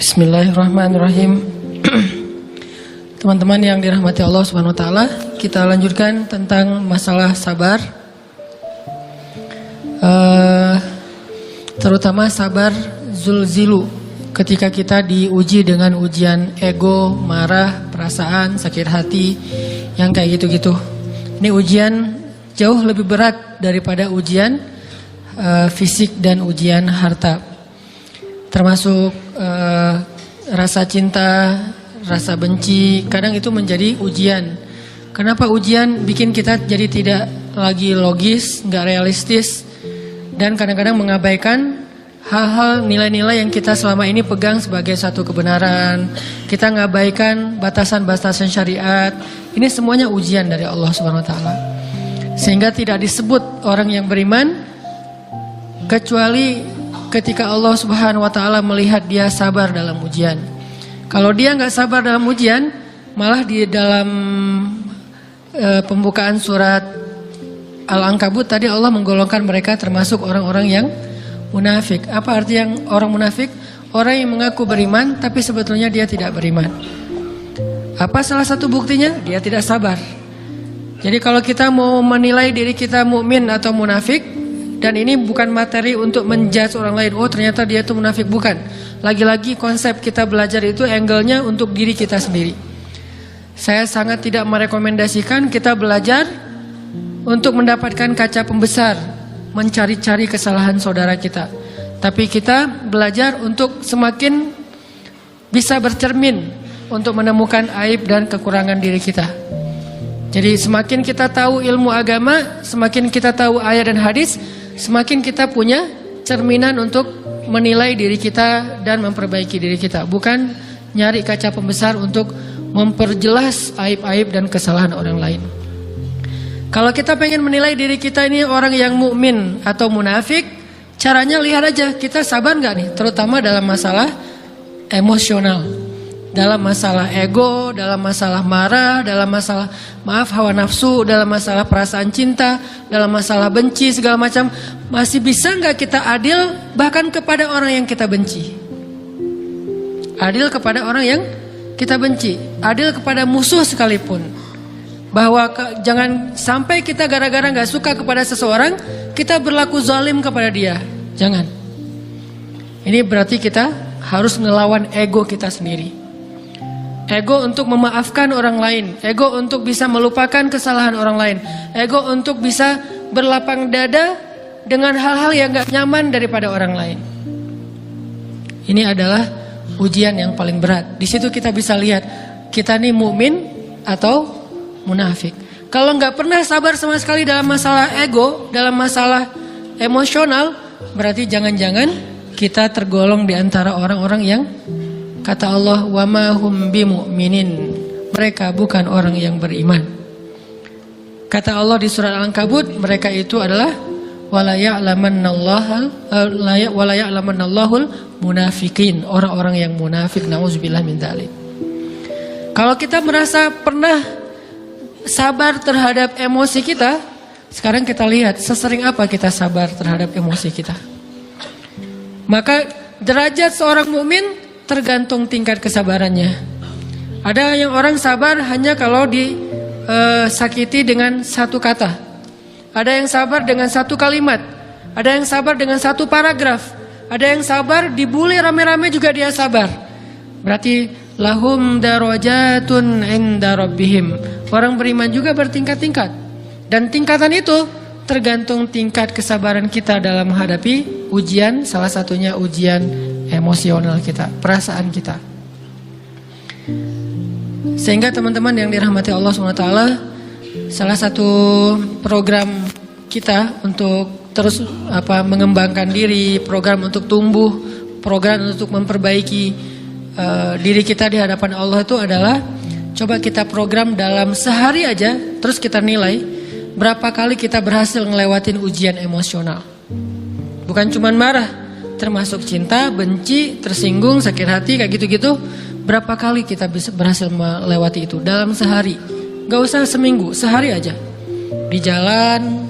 Bismillahirrahmanirrahim. Teman-teman yang dirahmati Allah Subhanahu wa taala, kita lanjutkan tentang masalah sabar. Terutama sabar zulzilu, ketika kita diuji dengan ujian ego, marah, perasaan, sakit hati, yang kayak gitu-gitu. Ini ujian jauh lebih berat daripada ujian fisik dan ujian harta. Termasuk rasa cinta, rasa benci, kadang itu menjadi ujian. Kenapa ujian bikin kita jadi tidak lagi logis, nggak realistis, dan kadang-kadang mengabaikan hal-hal nilai-nilai yang kita selama ini pegang sebagai satu kebenaran. Kita ngabaikan batasan-batasan syariat. Ini semuanya ujian dari Allah Subhanahu wa taala. Sehingga tidak disebut orang yang beriman kecuali ketika Allah Subhanahu wa taala melihat dia sabar dalam ujian. Kalau dia nggak sabar dalam ujian, malah di dalam pembukaan surat Al-Ankabut tadi Allah menggolongkan mereka termasuk orang-orang yang munafik. Apa arti yang orang munafik? Orang yang mengaku beriman tapi sebetulnya dia tidak beriman. Apa salah satu buktinya? Dia tidak sabar. Jadi kalau kita mau menilai diri kita mukmin atau munafik, dan ini bukan materi untuk menjudge orang lain. Oh ternyata dia itu munafik, bukan. Lagi-lagi konsep kita belajar itu angle-nya untuk diri kita sendiri. Saya sangat tidak merekomendasikan kita belajar untuk mendapatkan kaca pembesar, mencari-cari kesalahan saudara kita. Tapi kita belajar untuk semakin bisa bercermin untuk menemukan aib dan kekurangan diri kita. Jadi semakin kita tahu ilmu agama, semakin kita tahu ayat dan hadis, semakin kita punya cerminan untuk menilai diri kita dan memperbaiki diri kita. Bukan nyari kaca pembesar untuk memperjelas aib-aib dan kesalahan orang lain. Kalau kita pengen menilai diri kita ini orang yang mukmin atau munafik, caranya lihat aja kita sabar nggak nih, terutama dalam masalah emosional, dalam masalah ego, dalam masalah marah, dalam masalah hawa nafsu, dalam masalah perasaan cinta, dalam masalah benci segala macam. Masih bisa nggak kita adil bahkan kepada orang yang kita benci? Adil kepada orang yang kita benci, adil kepada musuh sekalipun. Bahwa jangan sampai kita gara-gara nggak suka kepada seseorang, kita berlaku zalim kepada dia. Jangan. Ini berarti kita harus ngelawan ego kita sendiri. Ego untuk memaafkan orang lain, ego untuk bisa melupakan kesalahan orang lain, ego untuk bisa berlapang dada dengan hal-hal yang gak nyaman daripada orang lain. Ini adalah ujian yang paling berat. Di situ kita bisa lihat kita nih mukmin atau munafik. Kalau gak pernah sabar sama sekali dalam masalah ego, dalam masalah emosional, berarti jangan-jangan kita tergolong di antara orang-orang yang kata Allah, wa ma hum bimu'minin. Mereka bukan orang yang beriman. Kata Allah di surat Al-Ankabut, mereka itu adalah wala ya'lamannallahul munafikin, orang-orang yang munafik. Nauzubillah min dzalik. Kalau kita merasa pernah sabar terhadap emosi kita, sekarang kita lihat sesering apa kita sabar terhadap emosi kita. Maka derajat seorang mukmin tergantung tingkat kesabarannya. Ada yang orang sabar hanya kalau disakiti dengan satu kata. Ada yang sabar dengan satu kalimat. Ada yang sabar dengan satu paragraf. Ada yang sabar dibully rame-rame juga dia sabar. Berarti lahum darajatun inda rabbihim. Orang beriman juga bertingkat-tingkat. Dan tingkatan itu tergantung tingkat kesabaran kita dalam menghadapi ujian. Salah satunya ujian emosional kita, perasaan kita. Sehingga teman-teman yang dirahmati Allah SWT, salah satu program kita untuk terus mengembangkan diri, program untuk tumbuh, program untuk memperbaiki diri kita di hadapan Allah itu adalah coba kita program dalam sehari aja, terus kita nilai berapa kali kita berhasil ngelewatin ujian emosional. Bukan cuman marah, termasuk cinta, benci, tersinggung, sakit hati, kayak gitu-gitu. Berapa kali kita bisa berhasil melewati itu dalam sehari? Gak usah seminggu, sehari aja. Di jalan,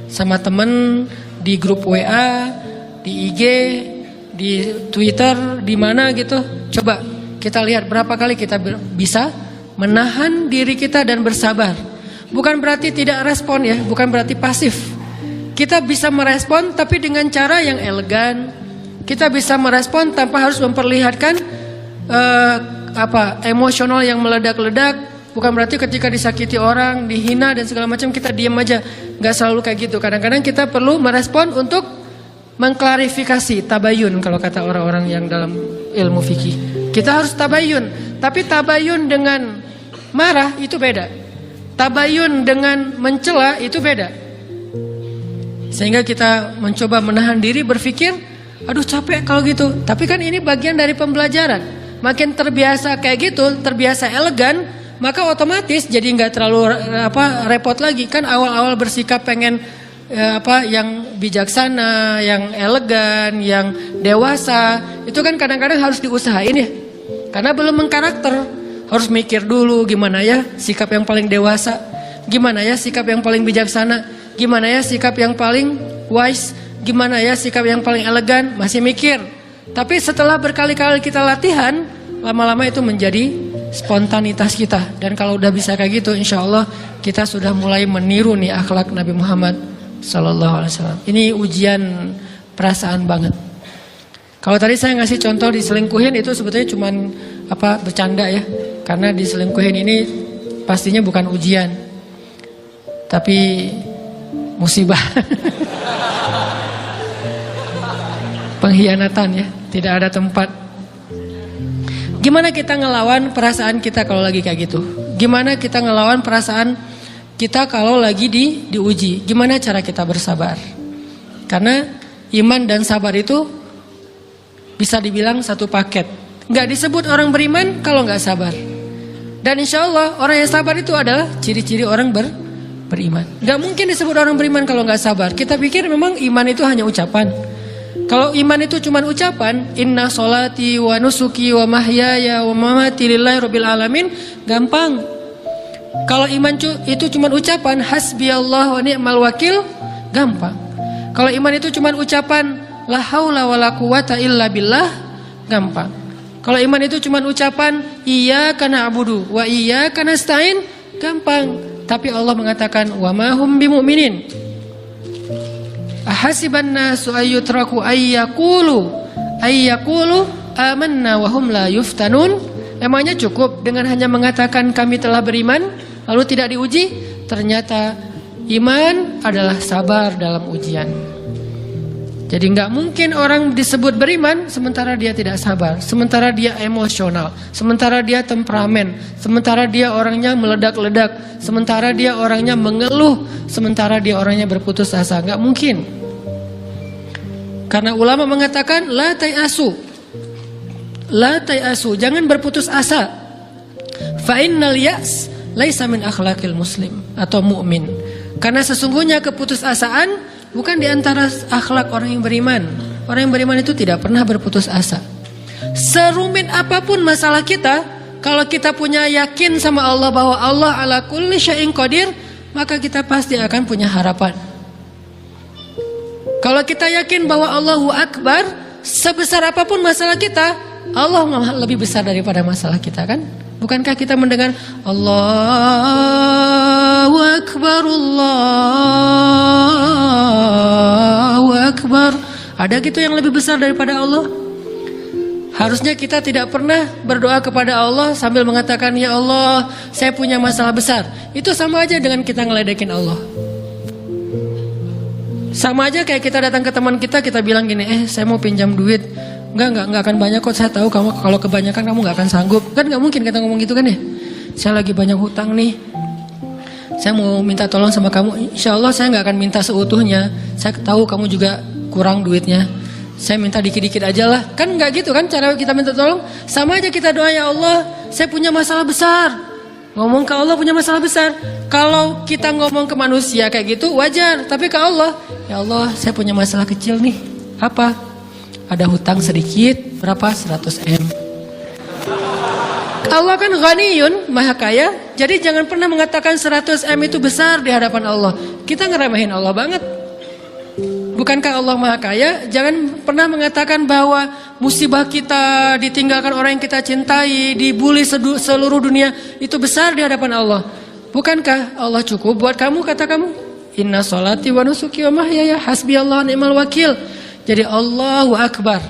sama temen, di grup WA, di IG, di Twitter, di mana gitu. Coba kita lihat berapa kali kita bisa menahan diri kita dan bersabar. Bukan berarti tidak respon ya, bukan berarti pasif. Kita bisa merespon tapi dengan cara yang elegan. Kita bisa merespon tanpa harus memperlihatkan emosional yang meledak-ledak. Bukan berarti ketika disakiti orang, dihina dan segala macam kita diam aja. Gak selalu kayak gitu. Kadang-kadang kita perlu merespon untuk mengklarifikasi, tabayun kalau kata orang-orang yang dalam ilmu fikih. Kita harus tabayun. Tapi tabayun dengan marah itu beda. Tabayun dengan mencela itu beda. Sehingga kita mencoba menahan diri berpikir, aduh capek kalau gitu. Tapi kan ini bagian dari pembelajaran. Makin terbiasa kayak gitu, terbiasa elegan, maka otomatis jadi nggak terlalu repot lagi. Kan awal-awal bersikap pengen yang bijaksana, yang elegan, yang dewasa, itu kan kadang-kadang harus diusahain ya. Karena belum mengkarakter, harus mikir dulu gimana ya sikap yang paling dewasa, gimana ya sikap yang paling bijaksana, gimana ya sikap yang paling wise, gimana ya sikap yang paling elegan, masih mikir. Tapi setelah berkali-kali kita latihan, lama-lama itu menjadi spontanitas kita. Dan kalau udah bisa kayak gitu, insya Allah kita sudah mulai meniru nih akhlak Nabi Muhammad Sallallahu Alaihi Wasallam. Ini ujian perasaan banget. Kalau tadi saya ngasih contoh diselingkuhin itu sebetulnya cuman bercanda ya. Karena diselingkuhin ini pastinya bukan ujian, tapi musibah. Pengkhianatan ya, tidak ada tempat. Gimana kita ngelawan perasaan kita kalau lagi kayak gitu? Gimana kita ngelawan perasaan kita kalau lagi diuji? Gimana cara kita bersabar? Karena iman dan sabar itu bisa dibilang satu paket. Nggak disebut orang beriman kalau nggak sabar. Dan insya Allah orang yang sabar itu adalah ciri-ciri orang beriman. Nggak mungkin disebut orang beriman kalau nggak sabar. Kita pikir memang iman itu hanya ucapan. Kalau iman itu cuma ucapan, inna sholati wa nusuki wa mahyaya wa mamati lillahi rabbil alamin, gampang. Kalau iman itu cuma ucapan, hasbiyallah wa ni'mal wakil, gampang. Kalau iman itu cuma ucapan, la haula wa la quwata illa billah, gampang. Kalau iman itu cuma ucapan, iyyaka na'budu wa iyyaka nasta'in, gampang. Tapi Allah mengatakan, wa ma hum bimu'minin. Ahasiban nasu ayyutraku ayyakulu amanna wa hum la yuftanun. Emangnya cukup dengan hanya mengatakan kami telah beriman lalu tidak diuji? Ternyata iman adalah sabar dalam ujian. Jadi nggak mungkin orang disebut beriman sementara dia tidak sabar, sementara dia emosional, sementara dia temperamen, sementara dia orangnya meledak-ledak, sementara dia orangnya mengeluh, sementara dia orangnya berputus asa. Nggak mungkin. Karena ulama mengatakan la tayasu, jangan berputus asa. Fa innal ya's laisa min akhlaqil muslim atau mu'min. Karena sesungguhnya keputusasaan bukan di antara akhlak orang yang beriman. Orang yang beriman itu tidak pernah berputus asa. Serumit apapun masalah kita, kalau kita punya yakin sama Allah bahwa Allah ala kulli syai'in qadir, maka kita pasti akan punya harapan. Kalau kita yakin bahwa Allahu Akbar, sebesar apapun masalah kita, Allah lebih besar daripada masalah kita, kan? Bukankah kita mendengar Allahu Akbar, Allahu Akbar? Ada gitu yang lebih besar daripada Allah? Harusnya kita tidak pernah berdoa kepada Allah sambil mengatakan, ya Allah, saya punya masalah besar. Itu sama aja dengan kita ngeledekin Allah. Sama aja kayak kita datang ke teman kita bilang gini, saya mau pinjam duit. Enggak akan banyak kok, saya tahu kamu kalau kebanyakan kamu nggak akan sanggup. Kan nggak mungkin kita ngomong gitu kan ya. Saya lagi banyak hutang nih, saya mau minta tolong sama kamu. Insya Allah saya nggak akan minta seutuhnya. Saya tahu kamu juga kurang duitnya, saya minta dikit-dikit aja lah. Kan nggak gitu kan cara kita minta tolong. Sama aja kita doa, ya Allah, saya punya masalah besar. Ngomong ke Allah punya masalah besar. Kalau kita ngomong ke manusia kayak gitu wajar, tapi ke Allah, ya Allah, saya punya masalah kecil nih. Apa? Ada hutang sedikit, berapa? 100 M. Allah kan ghaniyun, maha kaya. Jadi jangan pernah mengatakan 100 M itu besar di hadapan Allah. Kita ngeremehin Allah banget. Bukankah Allah Maha Kaya? Jangan pernah mengatakan bahwa musibah kita, ditinggalkan orang yang kita cintai, dibully seluruh dunia, itu besar di hadapan Allah. Bukankah Allah cukup buat kamu, kata kamu? Inna sholati wa nusuki wa mahyaya hasbiyallahu ni'mal wakil. Jadi Allahu Akbar.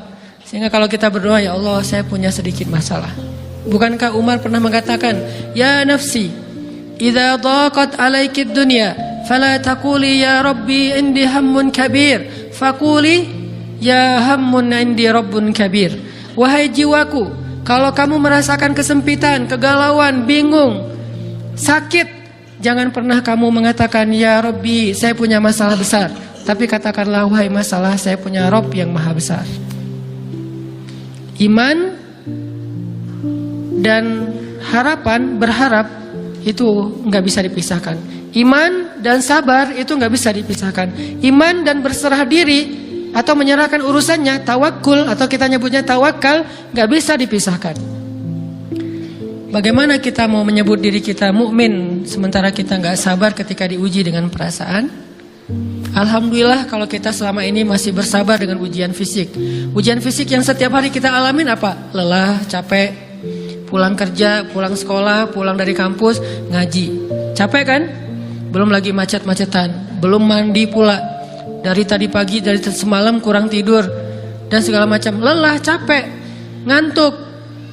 Sehingga kalau kita berdoa, ya Allah, saya punya sedikit masalah. Bukankah Umar pernah mengatakan, ya nafsi, idza dhaqat alaikid dunya, fala taquli ya rabbi indi hammun kabir, faquli ya hammun indi rabbun kabir. Wahai jiwaku, kalau kamu merasakan kesempitan, kegalauan, bingung, sakit, jangan pernah kamu mengatakan ya Rabbi, saya punya masalah besar. Tapi katakanlah, wahai masalah, saya punya Rabb yang maha besar. Iman dan harapan, berharap, itu nggak bisa dipisahkan. Iman dan sabar itu nggak bisa dipisahkan. Iman dan berserah diri atau menyerahkan urusannya, tawakul atau kita nyebutnya tawakal, nggak bisa dipisahkan. Bagaimana kita mau menyebut diri kita mukmin sementara kita nggak sabar ketika diuji dengan perasaan? Alhamdulillah kalau kita selama ini masih bersabar dengan ujian fisik. Ujian fisik yang setiap hari kita alamin apa? Lelah, capek, pulang kerja, pulang sekolah, pulang dari kampus, ngaji. Capek kan? Belum lagi macet-macetan, belum mandi pula. Dari tadi pagi, dari semalam kurang tidur dan segala macam. Lelah, capek, ngantuk.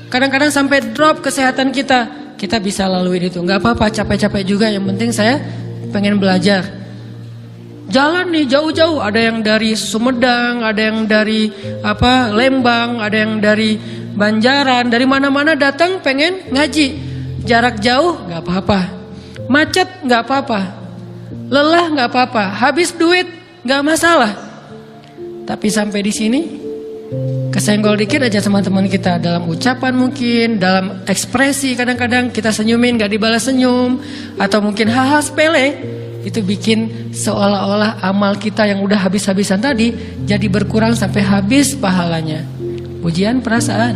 Kadang-kadang sampai drop kesehatan kita. Kita bisa lalui itu. Gak apa-apa, capek-capek juga. Yang penting saya pengen belajar. Jalan nih jauh-jauh, ada yang dari Sumedang, ada yang dari Lembang, ada yang dari Banjaran, dari mana-mana datang pengen ngaji. Jarak jauh nggak apa-apa, macet nggak apa-apa, lelah nggak apa-apa, habis duit nggak masalah. Tapi sampai di sini kesenggol dikit aja sama teman kita, dalam ucapan mungkin, dalam ekspresi kadang-kadang kita senyumin nggak dibalas senyum, atau mungkin hal-hal sepele. Itu bikin seolah-olah amal kita yang udah habis-habisan tadi jadi berkurang sampai habis pahalanya. Ujian perasaan.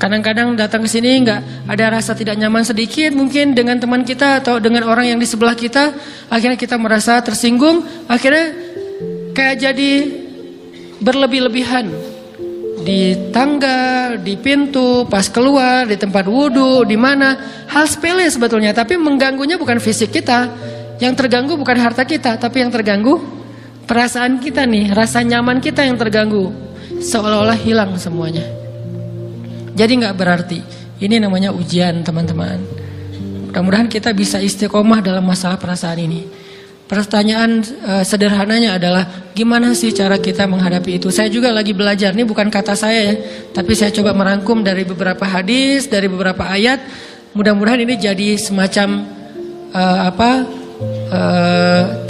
Kadang-kadang datang ke sini nggak ada rasa tidak nyaman sedikit mungkin dengan teman kita atau dengan orang yang di sebelah kita, akhirnya kita merasa tersinggung, akhirnya kayak jadi berlebih-lebihan. Di tangga, di pintu, pas keluar, di tempat wudhu, di mana, hal sepele sebetulnya, tapi mengganggunya bukan fisik kita, yang terganggu bukan harta kita, tapi yang terganggu perasaan kita nih, rasa nyaman kita yang terganggu, seolah-olah hilang semuanya. Jadi nggak berarti, ini namanya ujian teman-teman. Mudah-mudahan kita bisa istiqomah dalam masalah perasaan ini. Pertanyaan sederhananya adalah gimana sih cara kita menghadapi itu? Saya juga lagi belajar, ini bukan kata saya ya, tapi saya coba merangkum dari beberapa hadis, dari beberapa ayat. Mudah-mudahan ini jadi semacam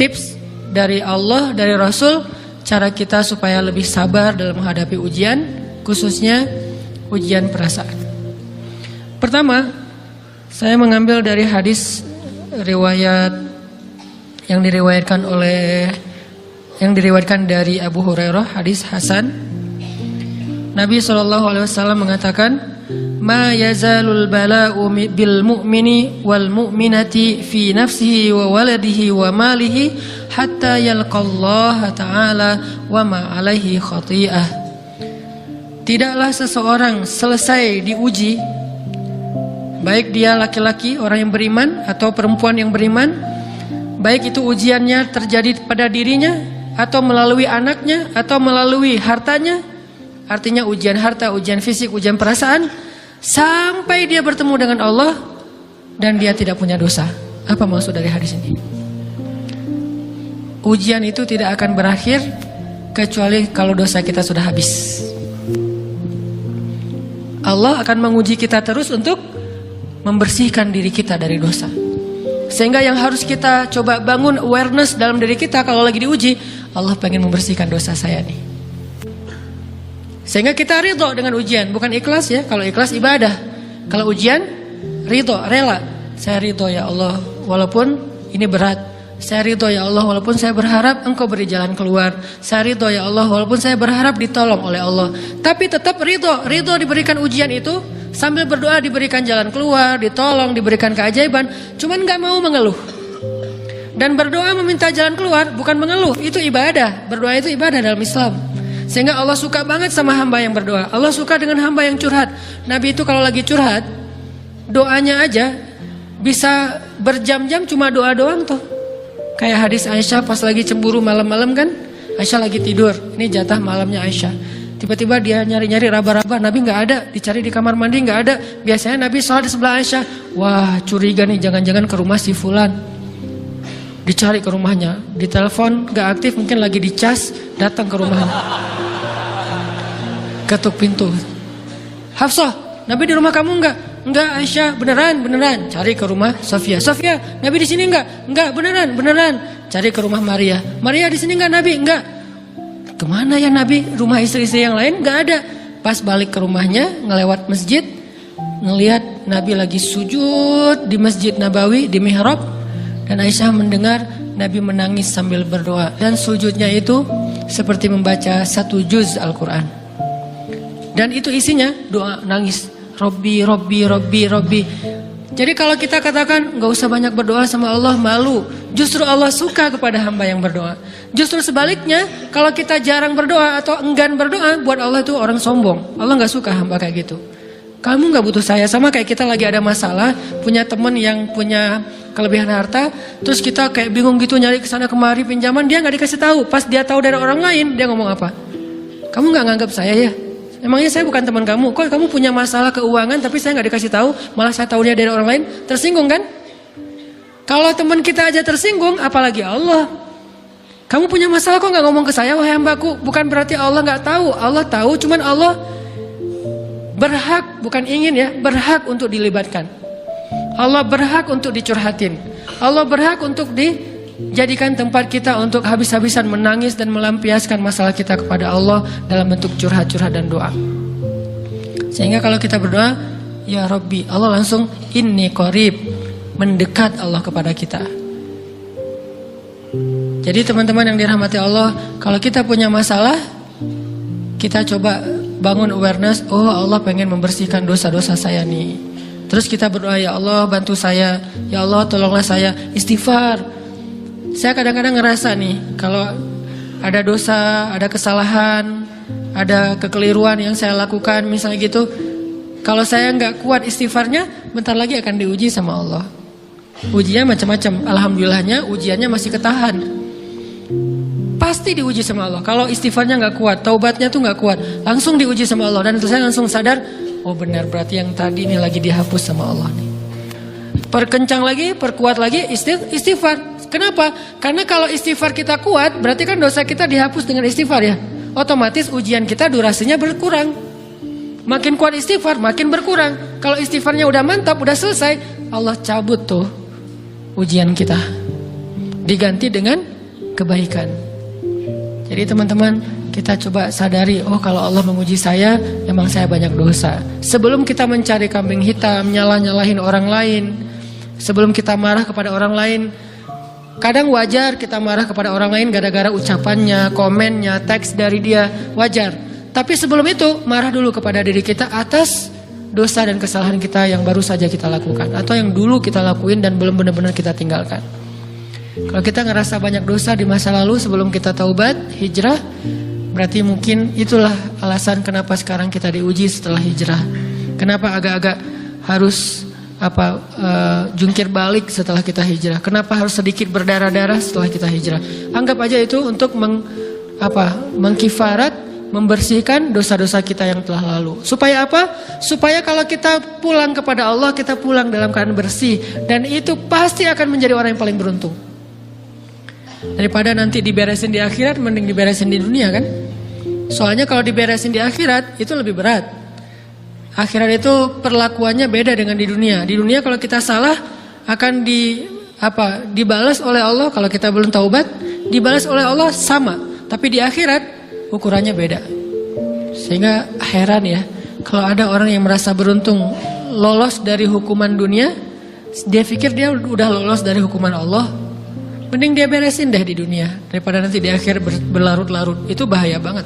tips dari Allah, dari Rasul, cara kita supaya lebih sabar dalam menghadapi ujian, khususnya ujian perasaan. Pertama, saya mengambil dari hadis riwayat yang diriwayatkan dari Abu Hurairah, hadis Hasan. Nabi SAW mengatakan, "Ma yazalul bala'u bil mu'mini wal mu'minati fi nafsihi wa waladihi wa malihi hatta yalqallaha ta'ala wa ma 'alaihi khati'ah." Tidaklah seseorang selesai diuji, baik dia laki-laki orang yang beriman atau perempuan yang beriman, baik itu ujiannya terjadi pada dirinya atau melalui anaknya atau melalui hartanya, artinya ujian harta, ujian fisik, ujian perasaan, sampai dia bertemu dengan Allah dan dia tidak punya dosa. Apa maksud dari hadis ini? Ujian itu tidak akan berakhir kecuali kalau dosa kita sudah habis. Allah akan menguji kita terus untuk membersihkan diri kita dari dosa. Sehingga yang harus kita coba bangun awareness dalam diri kita kalau lagi diuji, Allah pengen membersihkan dosa saya nih. Sehingga kita ridho dengan ujian, bukan ikhlas ya. Kalau ikhlas ibadah, kalau ujian ridho, rela. Saya ridho ya Allah, walaupun ini berat. Saya ridho ya Allah, walaupun saya berharap Engkau beri jalan keluar. Saya ridho ya Allah, walaupun saya berharap ditolong oleh Allah. Tapi tetap ridho diberikan ujian itu. Sambil berdoa diberikan jalan keluar, ditolong, diberikan keajaiban, cuman gak mau mengeluh, Dan berdoa meminta jalan keluar, bukan mengeluh. Itu ibadah. Berdoa itu ibadah dalam Islam. Sehingga Allah suka banget sama hamba yang berdoa. Allah suka dengan hamba yang curhat. Nabi itu kalau lagi curhat, doanya aja bisa berjam-jam cuma doa doang tuh. Kayak hadis Aisyah pas lagi cemburu malam-malam kan. Aisyah lagi tidur. Ini jatah malamnya Aisyah. Tiba-tiba dia nyari-nyari raba-raba, Nabi nggak ada, dicari di kamar mandi nggak ada. Biasanya Nabi sholat di sebelah Aisyah. Wah, curiga nih, jangan-jangan ke rumah si fulan. Dicari ke rumahnya, ditelepon nggak aktif, mungkin lagi dicas, datang ke rumahnya. Ketuk pintu. Hafsah, Nabi di rumah kamu nggak? Enggak Aisyah, beneran. Cari ke rumah Sofia. Sofia, Nabi di sini enggak? Enggak, beneran. Cari ke rumah Maria. Maria di sini enggak Nabi? Enggak. Kemana ya Nabi? Rumah istri-istri yang lain enggak ada. Pas balik ke rumahnya, ngelewat masjid, ngelihat Nabi lagi sujud di Masjid Nabawi di mihrab, dan Aisyah mendengar Nabi menangis sambil berdoa, dan sujudnya itu seperti membaca 1 juz Al-Quran. Dan itu isinya doa nangis. Robbi. Jadi kalau kita katakan nggak usah banyak berdoa sama Allah, malu. Justru Allah suka kepada hamba yang berdoa. Justru sebaliknya, kalau kita jarang berdoa atau enggan berdoa, buat Allah itu orang sombong. Allah nggak suka hamba kayak gitu. Kamu nggak butuh saya, sama kayak kita lagi ada masalah, punya teman yang punya kelebihan harta, terus kita kayak bingung gitu nyari kesana kemari pinjaman, dia nggak dikasih tahu. Pas dia tahu dari orang lain, dia ngomong apa? Kamu nggak nganggap saya ya? Emangnya saya bukan teman kamu? Kok kamu punya masalah keuangan tapi saya nggak dikasih tahu, malah saya tahunya dari orang lain? Tersinggung kan? Kalau teman kita aja tersinggung, apalagi Allah. Kamu punya masalah kok nggak ngomong ke saya, wahai hambaku? Bukan berarti Allah nggak tahu. Allah tahu, cuman Allah berhak, bukan ingin ya, berhak untuk dilibatkan. Allah berhak untuk dicurhatin. Allah berhak untuk dijadikan tempat kita untuk habis-habisan menangis dan melampiaskan masalah kita kepada Allah dalam bentuk curhat-curhat dan doa. Sehingga kalau kita berdoa, ya Rabbi, Allah langsung inni qarib, mendekat Allah kepada kita. Jadi teman-teman yang dirahmati Allah, kalau kita punya masalah, kita coba bangun awareness, oh Allah pengen membersihkan dosa-dosa saya nih. Terus kita berdoa, ya Allah bantu saya, ya Allah tolonglah saya, istighfar. Saya kadang-kadang ngerasa nih, kalau ada dosa, ada kesalahan, ada kekeliruan yang saya lakukan misalnya gitu, kalau saya nggak kuat istighfarnya, bentar lagi akan diuji sama Allah. Ujinya macam-macam, alhamdulillahnya ujiannya masih ketahan. Pasti diuji sama Allah. Kalau istighfarnya nggak kuat, taubatnya tuh nggak kuat, langsung diuji sama Allah. Dan itu saya langsung sadar, oh benar, berarti yang tadi ini lagi dihapus sama Allah nih. Perkencang lagi, perkuat lagi istighfar. Kenapa? Karena kalau istighfar kita kuat, berarti kan dosa kita dihapus dengan istighfar ya. Otomatis ujian kita durasinya berkurang. Makin kuat istighfar, makin berkurang. Kalau istighfarnya udah mantap, udah selesai, Allah cabut tuh ujian kita. Diganti dengan kebaikan. Jadi teman-teman, kita coba sadari, oh kalau Allah menguji saya, memang saya banyak dosa. Sebelum kita mencari kambing hitam, nyalah-nyalahin orang lain, sebelum kita marah kepada orang lain, kadang wajar kita marah kepada orang lain gara-gara ucapannya, komennya, teks dari dia, wajar. Tapi sebelum itu, marah dulu kepada diri kita atas dosa dan kesalahan kita yang baru saja kita lakukan, atau yang dulu kita lakuin dan belum benar-benar kita tinggalkan. Kalau kita ngerasa banyak dosa di masa lalu sebelum kita taubat, hijrah, berarti mungkin itulah alasan kenapa sekarang kita diuji setelah hijrah. Kenapa agak-agak harus jungkir balik setelah kita hijrah? Kenapa harus sedikit berdarah-darah setelah kita hijrah? Anggap aja itu untuk mengkifarat, membersihkan dosa-dosa kita yang telah lalu. Supaya apa? Supaya kalau kita pulang kepada Allah, kita pulang dalam keadaan bersih, dan itu pasti akan menjadi orang yang paling beruntung. Daripada nanti diberesin di akhirat, mending diberesin di dunia kan? Soalnya kalau diberesin di akhirat itu lebih berat. Akhirat itu perlakuannya beda dengan di dunia. Di dunia kalau kita salah akan dibalas oleh Allah. Kalau kita belum taubat, dibalas oleh Allah sama. Tapi di akhirat ukurannya beda. Sehingga heran ya, kalau ada orang yang merasa beruntung lolos dari hukuman dunia, dia pikir dia udah lolos dari hukuman Allah. Mending dia beresin deh di dunia daripada nanti di akhir berlarut-larut. Itu bahaya banget.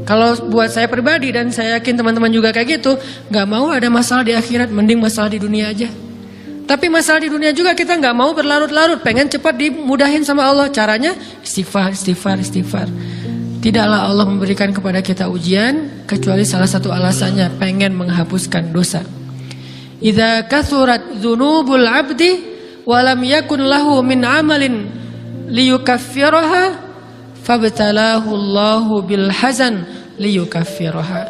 Kalau buat saya pribadi, dan saya yakin teman-teman juga kayak gitu, gak mau ada masalah di akhirat, mending masalah di dunia aja. Tapi masalah di dunia juga kita nggak mau berlarut-larut, pengen cepat dimudahin sama Allah. Caranya istighfar, istighfar, istighfar. Tidaklah Allah memberikan kepada kita ujian kecuali salah satu alasannya pengen menghapuskan dosa. Idza kathurat dzunubul 'abdi wa lam yakun lahu min 'amalin liyukaffiraha fabtalahu Allahu bil hazan liyukaffiraha.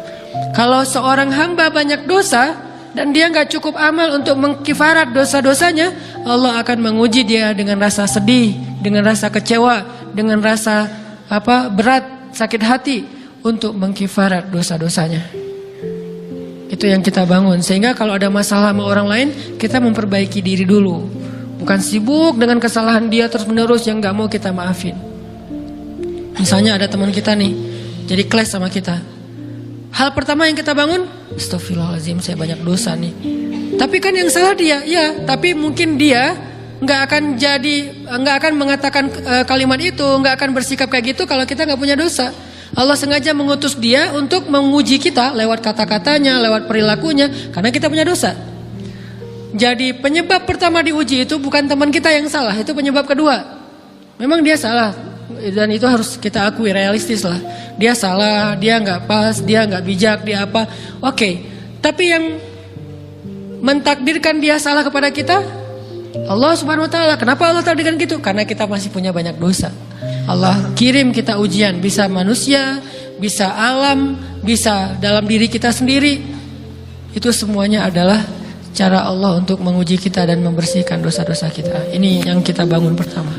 Kalau seorang hamba banyak dosa dan dia nggak cukup amal untuk mengkifarat dosa-dosanya, Allah akan menguji dia dengan rasa sedih, dengan rasa kecewa, dengan rasa berat, sakit hati untuk mengkifarat dosa-dosanya. Itu yang kita bangun. Sehingga kalau ada masalah sama orang lain, kita memperbaiki diri dulu. Bukan sibuk dengan kesalahan dia terus-menerus yang nggak mau kita maafin. Misalnya ada teman kita nih, jadi clash sama kita. Hal pertama yang kita bangun, astagfirullahaladzim, saya banyak dosa nih. Tapi kan yang salah dia, ya. Tapi mungkin dia nggak akan mengatakan kalimat itu, nggak akan bersikap kayak gitu kalau kita nggak punya dosa. Allah sengaja mengutus dia untuk menguji kita lewat kata-katanya, lewat perilakunya, karena kita punya dosa. Jadi penyebab pertama diuji itu bukan teman kita yang salah, itu penyebab kedua. Memang dia salah. Dan itu harus kita akui, realistis lah. Dia salah, dia nggak pas, dia nggak bijak, dia apa. Oke. Tapi yang mentakdirkan dia salah kepada kita, Allah Subhanahu Wa Taala. Kenapa Allah takdirkan gitu? Karena kita masih punya banyak dosa. Allah kirim kita ujian, bisa manusia, bisa alam, bisa dalam diri kita sendiri. Itu semuanya adalah cara Allah untuk menguji kita dan membersihkan dosa-dosa kita. Ini yang kita bangun pertama.